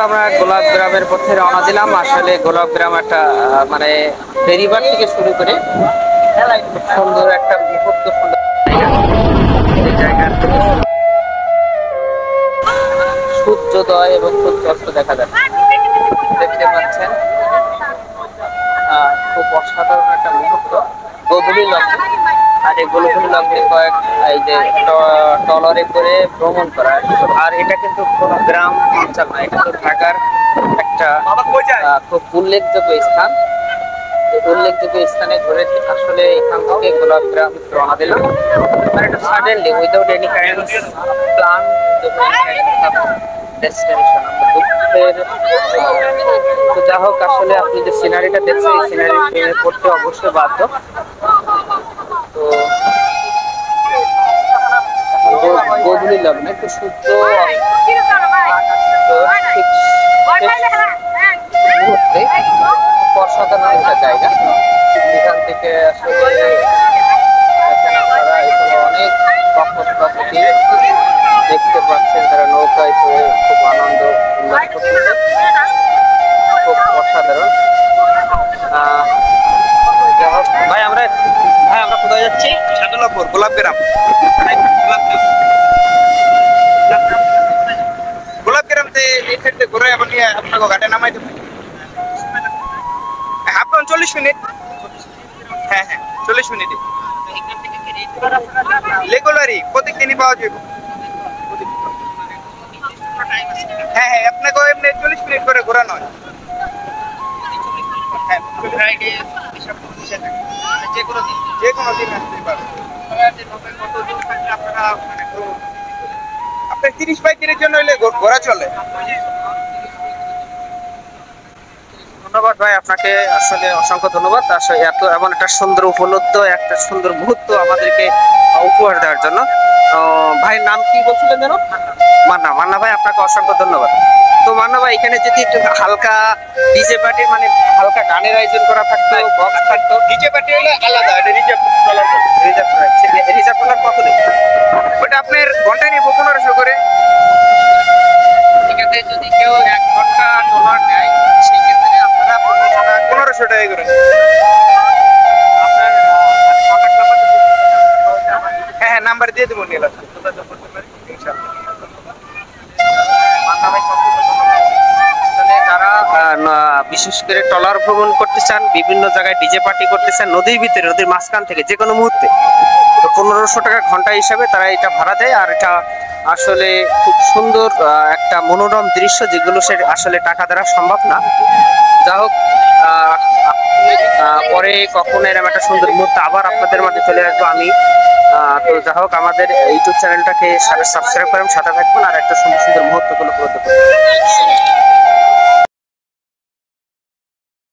আমরা গোলাপ গ্রামের পথে রওনা দিলাম। আসলে গোলাপ গ্রাম একটা মানে ফেরিবার থেকে শুরু করে খুব সুন্দর একটা মুহূর্ত, সুন্দর এই জায়গার সূর্যোদয় এবং সূর্যাস্ত দেখা যাচ্ছে, দেখতে পাচ্ছেন। খুব অসাধারণ একটা মুহূর্ত গোধূলি লগ্নে। আর এই গোধূলি লগ্নে কয়েক এই যে ট্রলারে করে ভ্রমণ করা। আর এটা কিন্তু কোনো গ্রাম অঞ্চল না, এটা তো ঢাকার একটা খুব উল্লেখযোগ্য স্থান। উল্লেখযোগ্য স্থানে ঘুরে আসলে এখান থেকে গোলাপ গ্রাম রওনা দিলাম। আর এটা suddenly without any kind plan destination. আমরা দুঃখের তো যা হোক, আসলে আপনি যে সিনারিটা দেখছেন এই সিনারি প্রেমে পড়তে অবশ্যই বাধ্য। তো গোধূলি লগ্নে তো সূর্য মুহূর্তে অসাধারণ একটা জায়গা। এখান থেকে আসলে আপনারা এখানে অনেক প্রকৃতি দেখতে পাচ্ছেন, তারা নৌকায় চড়ে খুব আনন্দ উল্লাস করতেছে, খুব অসাধারণ। ভাই আমরা কোথায় যাচ্ছি? সাদুল্লাপুর গোলাপগ্রাম। গোলাপগ্রামতে এই সাইডে ঘুরে আবার নিয়ে আপনাকে ঘাটে নামাই দেবো। Half 40 minute. হ্যাঁ 40 মিনিটে রেগুলারই প্রত্যেক দিনই পাওয়া যাবে। হ্যাঁ আপনাকে এমনি 40 মিনিট করে ঘোরানো হয়। হ্যাঁ যে কোনো দিন আসতে পারবেন। আপনার 30-35 জন্য হইলে ঘোরা চলে। ধন্যবাদ ভাই, আপনাকে আসলে অসংখ্য ধন্যবাদ। আসলে এত এমন একটা সুন্দর উপলব্ধ, একটা সুন্দর মুহূর্ত আমাদেরকে উপহার দেওয়ার জন্য। ভাই নাম কি বলছিলেন যেন? মান্না। মান্না ভাই, আপনাকে অসংখ্য ধন্যবাদ। তো মান্না ভাই, এখানে যদি একটু হালকা ডিজে পার্টি মানে হালকা গানের আয়োজন করা থাকতো, বক্স থাকতো। ডিজে পার্টি হলে আলাদা, এটা রিজার্ভ টলার কত নেই? ওটা আপনার ঘন্টায় নিব 1500 করে। এখানে যদি কেউ 1 ঘন্টা টলার নেয় সেই ক্ষেত্রে আপনারা 1500 টাকা করে। আপনার কন্ট্যাক্ট নাম্বার? হ্যাঁ নাম্বার দিয়ে দেবো, নিয়ে আসবেন। যারা বিশেষ করে ট্রলার ভ্রমণ করতে চান, বিভিন্ন জায়গায় ডিজে পার্টি করতে চান, নদীর ভিতরে, নদীর মাঝখান থেকে যে কোনো মুহূর্তে, তো 1500 টাকা ঘন্টা হিসাবে তারা এটা ভাড়া দেয়। আর এটা আসলে খুব সুন্দর একটা মনোরম দৃশ্য, যেগুলো সে আসলে টাকা দ্বারা সম্ভব না। যা হোক, পরে কখনো এরকম একটা সুন্দর মুহূর্তে আবার আপনাদের মাঝে চলে আসবো আমি। তো যা হোক, আমাদের ইউটিউব চ্যানেলটাকে সাবস্ক্রাইব করেন, সাথে থাকবেন আর একটা সুন্দর সুন্দর মুহূর্তগুলো উপলব্ধ করবেন।